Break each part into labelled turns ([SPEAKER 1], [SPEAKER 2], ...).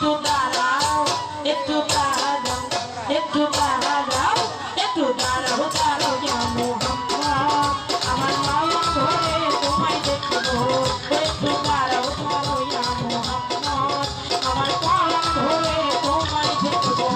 [SPEAKER 1] একটু দাঁড়াও একটু দাঁড়াও একটু দাঁড়াও একটু দাঁড়াও দাঁড়াও ইয়া মুহাম্মদ আমার নয়ন ভরে তোমায় দেখবো একটু দাঁড়াও দাঁড়াও ইয়া মুহাম্মদ আমার পরাণ ভরে তোমায় দেখবো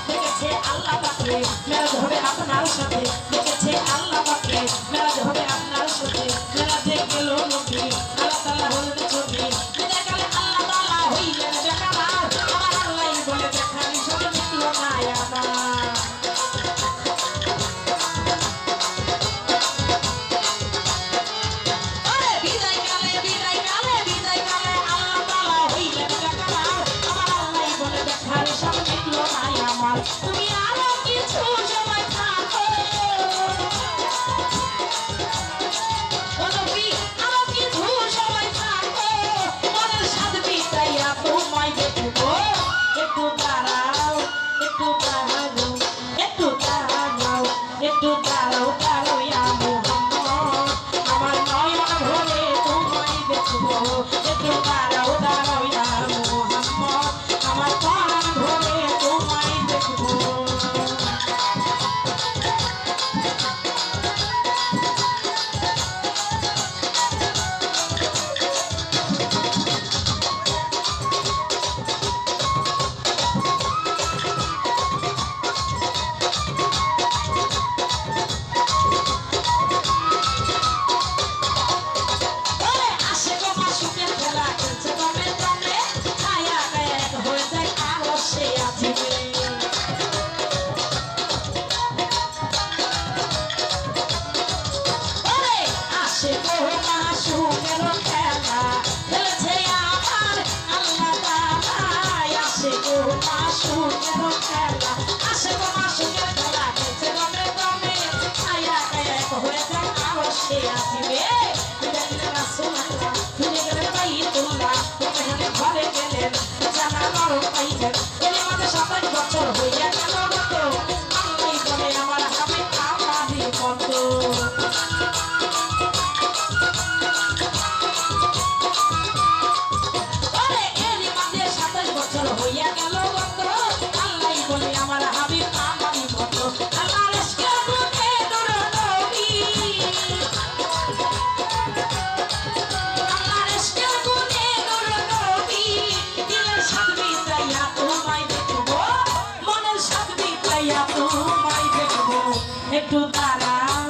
[SPEAKER 1] দেখেছে আল্লাহ পাকে মেরাজ হবে আপনার সাথে দেখেছে আল্লাহ পাকে মেরাজ হবে আপনার সাথে মেরাজে গেল নবী আল্লাহ তাআলা হলেন ছবি দেখালে আল্লাহ তাআলা হইলেন দেখাবার আমার আল্লাহ বলে দেখালি সব মিটল না আমার বিদায় কালে আল্লাহ তাআলা হইলেন দেখাবার আমার আল্লাহ বলে দেখালি সব মিটল না আমার তুমি আরো কিছু সময় থাকো আরো কিছু সময় থাকো মনের স্বাদ মিটাইয়া তোমায় দেখবো একটু দাঁড়াও একটু দাঁড়াও একটু দাঁড়াও একটু দাঁড়াও দাঁড়াও ইয়া মুহাম্মদ আমার নয়ন ভরে তোমায় দেখবো একটু দাঁড়াও দাঁড়াও ইয়া মুহাম্মদ আমার পরাণ ভরে তোমায় দেখবো একটু দাঁড়াও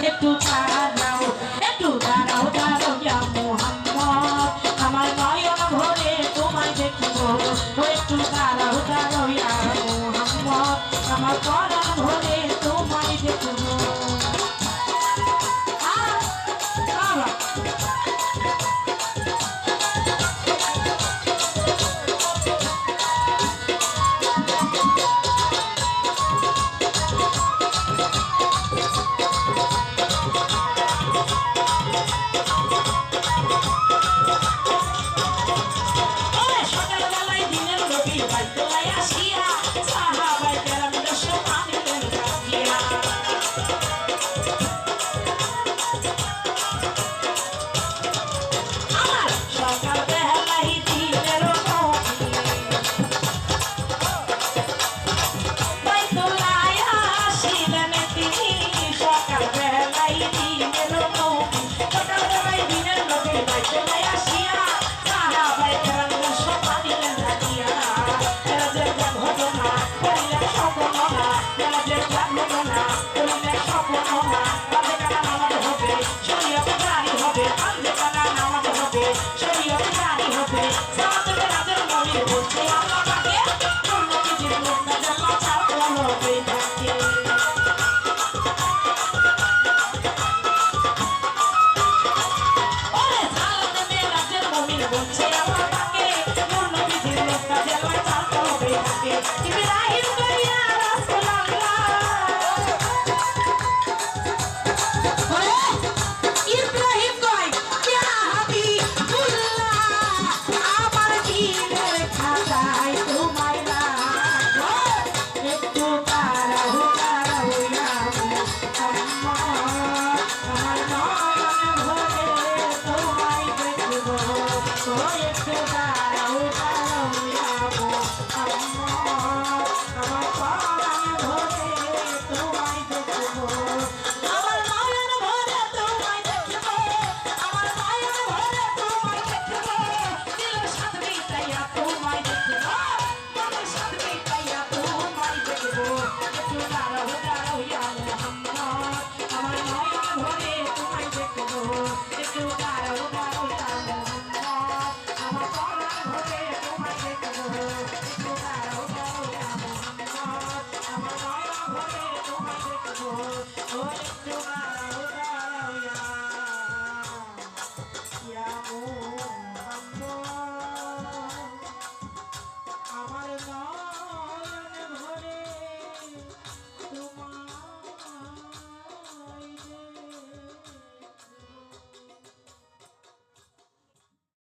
[SPEAKER 1] একটু দাঁড়াও একটু দাঁড়াও দাঁড়াও ইয়া মুহাম্মদ আমার নয়ন ভরে তোমায় দেখবো একটু দাঁড়াও দাঁড়াও ইয়া মুহাম্মদ আমার পরাণ ভরে তোমায় দেখবো Chao. বলছে